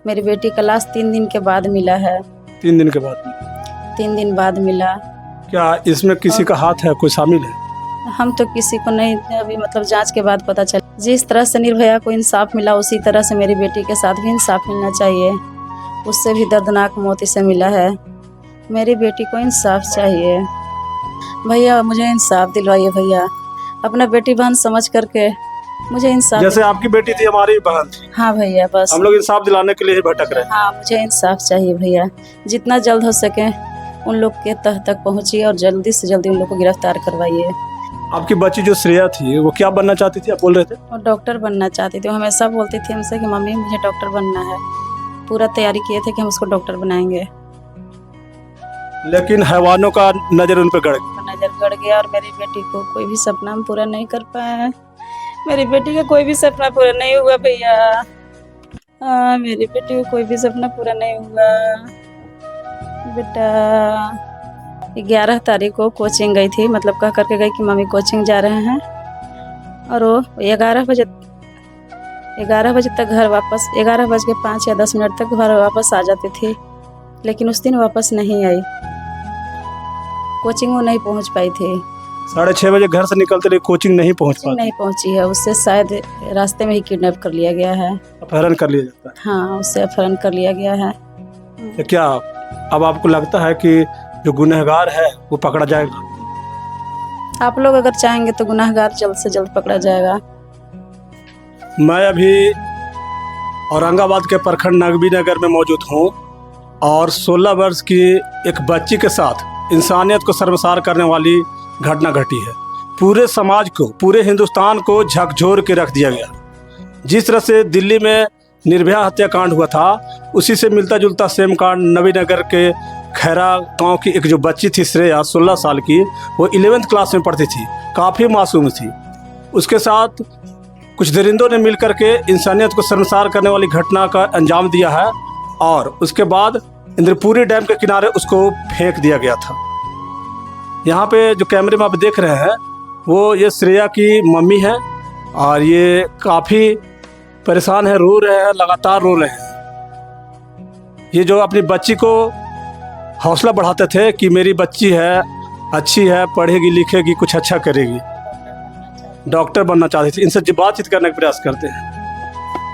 मेरी बेटी का लाश 3 दिन के बाद मिला है। 3 दिन के बाद में? 3 दिन बाद मिला। क्या इसमें किसी का हाथ है, कोई शामिल है? हम तो किसी को नहीं, अभी मतलब जांच के बाद पता चला। जिस तरह से निर्भया को इंसाफ मिला उसी तरह से मेरी बेटी के साथ भी इंसाफ मिलना चाहिए। उससे भी दर्दनाक मौत इसे मिला है। मेरी बेटी को इंसाफ चाहिए भैया, मुझे इंसाफ दिलवाइए भैया। अपना बेटी बहन समझ करके मुझे इंसाफ। जैसे आपकी बेटी थी, हमारी बहन थी। हाँ भैया, बस हम लोग इंसाफ दिलाने के लिए ही भटक रहे हैं। हाँ, मुझे इंसाफ चाहिए भैया। जितना जल्द हो सके उन लोग के तह तक पहुँचिए और जल्दी से जल्दी उन लोग को गिरफ्तार करवाइए। आपकी बच्ची जो श्रेया थी, वो क्या बनना चाहती थी, आप बोल रहे थे? वो डॉक्टर बनना चाहती थी। वो हमेशा बोलती थी हमसे कि मम्मी मुझे डॉक्टर बनना है। पूरा तैयारी किए थे कि हम उसको डॉक्टर बनाएंगे। लेकिन हैवानों का नजर उन पर गड़ गया। नजर गड़ गया और मेरी बेटी को कोई भी सपना हम पूरा नहीं कर पाए। मेरी बेटी का कोई भी सपना पूरा नहीं हुआ भैया। मेरी बेटी को कोई भी सपना पूरा नहीं हुआ। बेटा 11 तारीख को कोचिंग गई थी, मतलब कह करके गई कि मम्मी कोचिंग जा रहे हैं। और वो 11 बजे तक घर वापस, 11:05 या 10 मिनट तक घर वापस आ जाती थी। लेकिन उस दिन वापस नहीं आई। कोचिंग वो नहीं पहुंच पाई थी। 6:30 बजे घर से निकलते रहे, कोचिंग नहीं पहुंच पाई। नहीं पहुंची है। उससे शायद रास्ते में ही किडनैप कर लिया गया है। अपहरण कर लिया जाता हाँ, उससे अपहरण कर लिया गया है। है। क्या अब आपको लगता है कि जो गुनहगार है वो पकड़ा जाएगा? आप लोग अगर चाहेंगे तो गुनाहगार जल्द से जल्द पकड़ा जाएगा। मैं अभी औरंगाबाद के प्रखंड नगबी नगर में मौजूद हूँ और 16 वर्ष की एक बच्ची के साथ इंसानियत को शर्मसार करने वाली घटना घटी है। पूरे समाज को, पूरे हिंदुस्तान को झकझोर के रख दिया गया। जिस तरह से दिल्ली में निर्भया हत्याकांड हुआ था, उसी से मिलता जुलता सेम कांड नवीनगर के खैरा गांव की एक जो बच्ची थी श्रेया, 16 साल की, वो 11th क्लास में पढ़ती थी, काफ़ी मासूम थी। उसके साथ कुछ दरिंदों ने मिलकर के इंसानियत को शर्मसार करने वाली घटना का अंजाम दिया है और उसके बाद इंद्रपुरी डैम के किनारे उसको फेंक दिया गया था। यहाँ पे जो कैमरे में आप देख रहे हैं वो ये श्रेया की मम्मी है और ये काफ़ी परेशान है, रो रहे हैं, लगातार रो रहे हैं। ये जो अपनी बच्ची को हौसला बढ़ाते थे कि मेरी बच्ची है, अच्छी है, पढ़ेगी लिखेगी, कुछ अच्छा करेगी, डॉक्टर बनना चाहती थी। इनसे बातचीत करने का प्रयास करते हैं।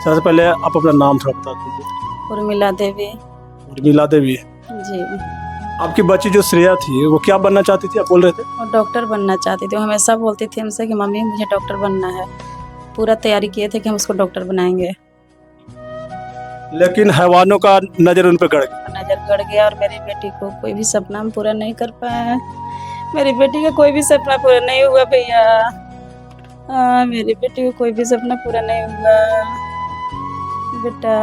सबसे पहले आप अपना नाम थोड़ा बता दीजिए। उर्मिला देवी। उर्मिला देवी जी। आपकी बच्ची जो श्रेया थी वो क्या बनना चाहती थी, आप बोल रहे थे? वो डॉक्टर बनना चाहती थी। वो हमेशा बोलती थी हमसे कि मम्मी मुझे डॉक्टर बनना है। पूरा तैयारी किए थे कि हम उसको डॉक्टर बनाएंगे। लेकिन हैवानों का नजर उन पर गड़ गया। नजर गड़ गया और मेरी बेटी को कोई भी सपना हम पूरा नहीं कर पाए। मेरी बेटी का कोई भी सपना पूरा नहीं हुआ भैया। मेरी बेटी को कोई भी सपना पूरा नहीं हुआ। बेटा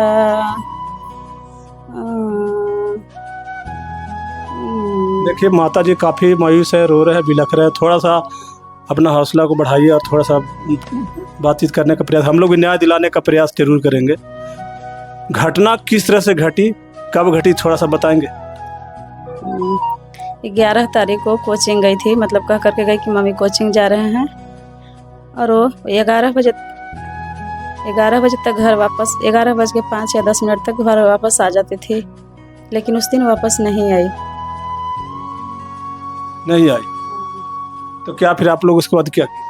देखिए माता जी काफ़ी मायूस है, रो रहे हैं, बिलख रहे हैं। थोड़ा सा अपना हौसला को बढ़ाइए और थोड़ा सा बातचीत करने का प्रयास, हम लोग भी न्याय दिलाने का प्रयास जरूर करेंगे। घटना किस तरह से घटी, कब घटी, थोड़ा सा बताएंगे? 11 तारीख को कोचिंग गई थी, मतलब कह करके गई कि मम्मी कोचिंग जा रहे हैं। और वो 11 बजे तक घर वापस, 11:05 या 10 मिनट तक घर वापस आ जाती थी। लेकिन उस दिन वापस नहीं आई। तो क्या फिर आप लोग उसके बाद क्या किए?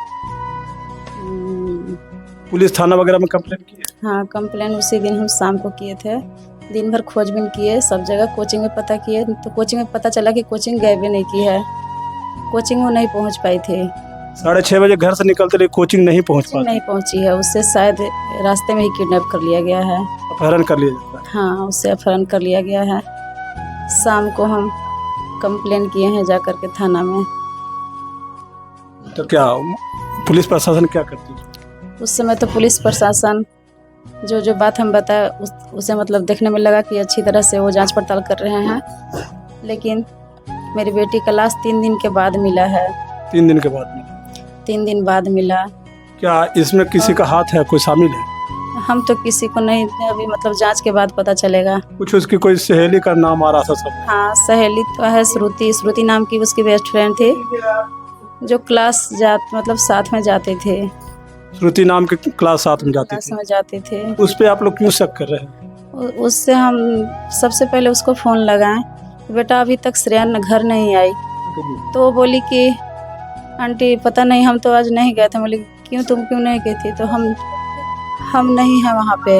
पुलिस थाना वगैरह में कंप्लेन की है? हाँ, कंप्लेन उसी दिन हम शाम को किए थे। दिन भर खोजबीन किए, सब जगह कोचिंग में पता किए, तो कोचिंग में पता चला कि कोचिंग गए भी नहीं की है। कोचिंग वो नहीं पहुंच पाई थी। 6:30 बजे घर से निकलते रहे, कोचिंग नहीं पहुंच पाई। नहीं पहुंची है। उससे शायद रास्ते में ही किडनैप कर लिया गया है। अपहरण कर लिया जाता है। हाँ, उससे अपहरण कर लिया गया है। शाम को हम कंप्लेन किए हैं जा करके थाना में। तो क्या पुलिस प्रशासन क्या करती है? उस समय तो पुलिस प्रशासन जो बात हम बताए उसे मतलब देखने में लगा कि अच्छी तरह से वो जांच पड़ताल कर रहे हैं। लेकिन मेरी बेटी का लाश 3 दिन के बाद मिला है। 3 दिन के बाद में? 3 दिन बाद मिला। क्या इसमें किसी का हाथ है, कोई शामिल है? हम तो किसी को नहीं, अभी मतलब जांच के बाद पता चलेगा। कुछ उसकी कोई सहेली का नाम आ रहा था सब? हाँ, सहेली तो है, श्रुति नाम की उसकी बेस्ट फ्रेंड थी, जो क्लास मतलब साथ में जाते थे। श्रुति नाम के क्लास साथ में जाती थी? जाते थे। उस पे आप लोग क्यों शक कर रहे हैं? उससे हम सबसे पहले उसको फ़ोन लगाएं, बेटा अभी तक श्रेया घर नहीं आई। तो वो बोली कि आंटी पता नहीं, हम तो आज नहीं गए थे। बोली क्यों, तुम क्यों नहीं गई थी? तो हम नहीं हैं वहाँ पे।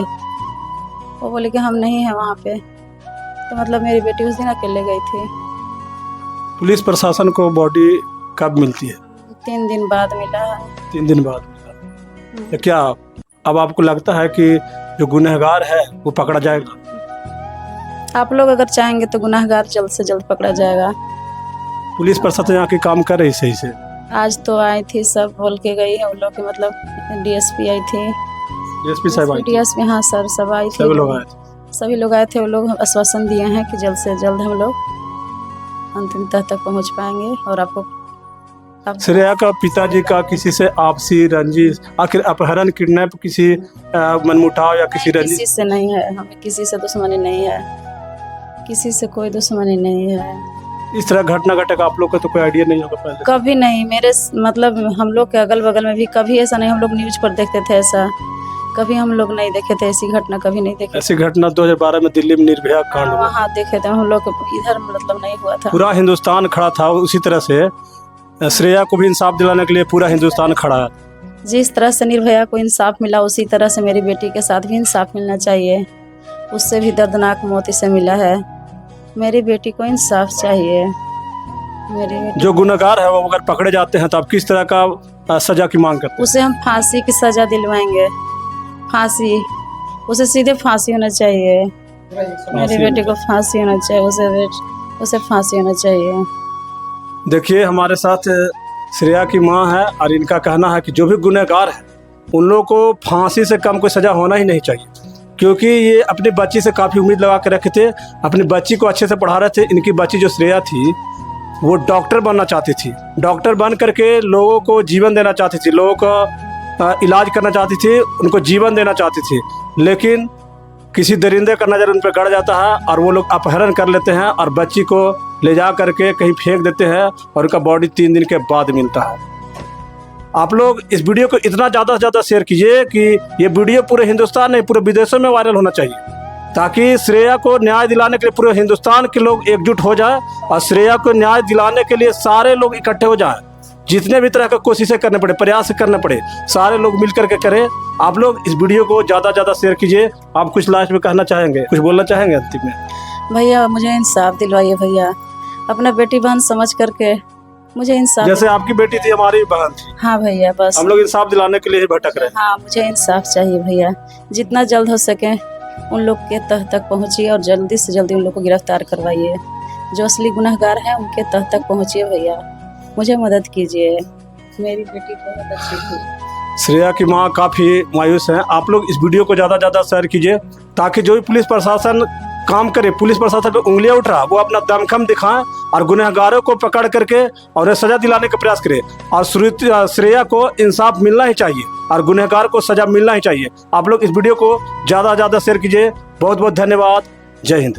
वो बोले कि हम नहीं हैं वहाँ पे। तो मतलब मेरी बेटी उस दिन अकेले गई थी। पुलिस प्रशासन को बॉडी कब मिलती है? 3 दिन बाद मिला है। 3 दिन बाद मिला। तो क्या अब आपको लगता है कि जो गुनहगार है वो पकड़ा जाएगा? आप लोग अगर चाहेंगे तो गुनाहगार जल्द से जल्द पकड़ा जाएगा। पुलिस प्रशासन यहाँ की काम कर रही सही से? आज तो आई थी, सब बोल के गई है उन लोग के, मतलब डीएसपी आई थी, डीएसपी साहब आई थी? डीएसपी, हाँ सर, सब आई थी, सभी लोग आए थे? सभी लोग आए थे। वो लोग आश्वासन दिए हैं कि जल्द से जल्द हम लोग अंतिम तह तक पहुंच पाएंगे। और आपको श्रेया का पिताजी का किसी से आपसी रंजिश, आखिर अपहरण, किडनैप, किसी मनमुटाव या किसी रंजिश? किसी से नहीं है, हमें किसी से दुश्मनी नहीं है, किसी से कोई दुश्मनी नहीं है। इस तरह घटना घटेगा आप लोग को तो कोई आइडिया नहीं होगा पहले? कभी नहीं। मेरे मतलब हम लोग के अगल बगल में भी कभी ऐसा नहीं। हम लोग न्यूज़ पर देखते थे ऐसा, कभी हम लोग नहीं देखे थे ऐसी घटना, कभी नहीं देखे। ऐसी घटना 2012 में दिल्ली में निर्भया कांड हुआ, वहाँ देखे थे हम लोग, इधर मतलब नहीं हुआ था। पूरा हिंदुस्तान खड़ा था। उसी तरह से श्रेया को भी इंसाफ दिलाने के लिए पूरा हिंदुस्तान खड़ा है। जिस तरह से निर्भया को इंसाफ मिला, उसी तरह से मेरी बेटी के साथ भी इंसाफ मिलना चाहिए। उससे भी दर्दनाक मौत इसे मिला है। मेरी बेटी को इंसाफ चाहिए। मेरी बेटी, जो गुनहगार है वो अगर पकड़े जाते हैं तो आप किस तरह का सजा की मांग करते हैं? उसे हम फांसी की सजा दिलवाएंगे। फांसी, उसे सीधे फांसी होना चाहिए। मेरी बेटी को फांसी होना चाहिए, उसे फांसी होना चाहिए। देखिए, हमारे साथ श्रेया की माँ है और इनका कहना है कि जो भी गुनहगार है उन लोगों को फांसी से कम कोई सज़ा होना ही नहीं चाहिए, क्योंकि ये अपनी बच्ची से काफ़ी उम्मीद लगा के रखे थे। अपनी बच्ची को अच्छे से पढ़ा रहे थे। इनकी बच्ची जो श्रेया थी वो डॉक्टर बनना चाहती थी। डॉक्टर बन करके लोगों को जीवन देना चाहती थी, लोगों का इलाज करना चाहती थी, उनको जीवन देना चाहती थी। लेकिन किसी दरिंदे का नज़र उन पर गड़ जाता है और वो लोग अपहरण कर लेते हैं और बच्ची को ले जा करके कहीं फेंक देते हैं और उनका बॉडी 3 दिन के बाद मिलता है। आप लोग इस वीडियो को इतना ज़्यादा से ज़्यादा शेयर कीजिए कि ये वीडियो पूरे हिंदुस्तान नहीं, पूरे विदेशों में वायरल होना चाहिए, ताकि श्रेया को न्याय दिलाने के लिए पूरे हिंदुस्तान के लोग एकजुट हो जाए और श्रेया को न्याय दिलाने के लिए सारे लोग इकट्ठे हो जाएं। जितने भी तरह का कोशिशें करने पड़े, प्रयास करने पड़े, सारे लोग मिल करके करें। आप लोग इस वीडियो को ज़्यादा ज़्यादा शेयर कीजिए। आप कुछ लास्ट में कहना चाहेंगे, कुछ बोलना चाहेंगे अंतिम में? भैया मुझे इंसाफ दिलवाइए भैया, अपना बेटी बहन समझ करके मुझे इंसाफ। जैसे आपकी बेटी थी, हमारी बहन थी। हाँ भैया, बस हम लोग इंसाफ दिलाने के लिए ही भटक रहे हैं। हाँ, मुझे इंसाफ चाहिए भैया। जितना जल्द हो सके उन लोग के तह तक पहुँचिए और जल्दी से जल्दी उन लोग को गिरफ्तार करवाइए। जो असली गुनहगार हैं उनके तह तक पहुँचिए भैया, मुझे मदद कीजिए। मेरी बेटी बहुत अच्छी थी। श्रेया की माँ काफ़ी मायूस हैं। आप लोग इस वीडियो को ज़्यादा ज़्यादा शेयर कीजिए, ताकि जो भी पुलिस प्रशासन काम करे, पुलिस प्रशासन को उंगलियां उठ रहा, वो अपना दमखम दिखाएं और गुनहगारों को पकड़ करके और उन्हें सज़ा दिलाने का प्रयास करें। और श्रेया को इंसाफ मिलना ही चाहिए और गुनहगार को सज़ा मिलना ही चाहिए। आप लोग इस वीडियो को ज़्यादा से ज़्यादा शेयर कीजिए। बहुत बहुत धन्यवाद। जय हिंद।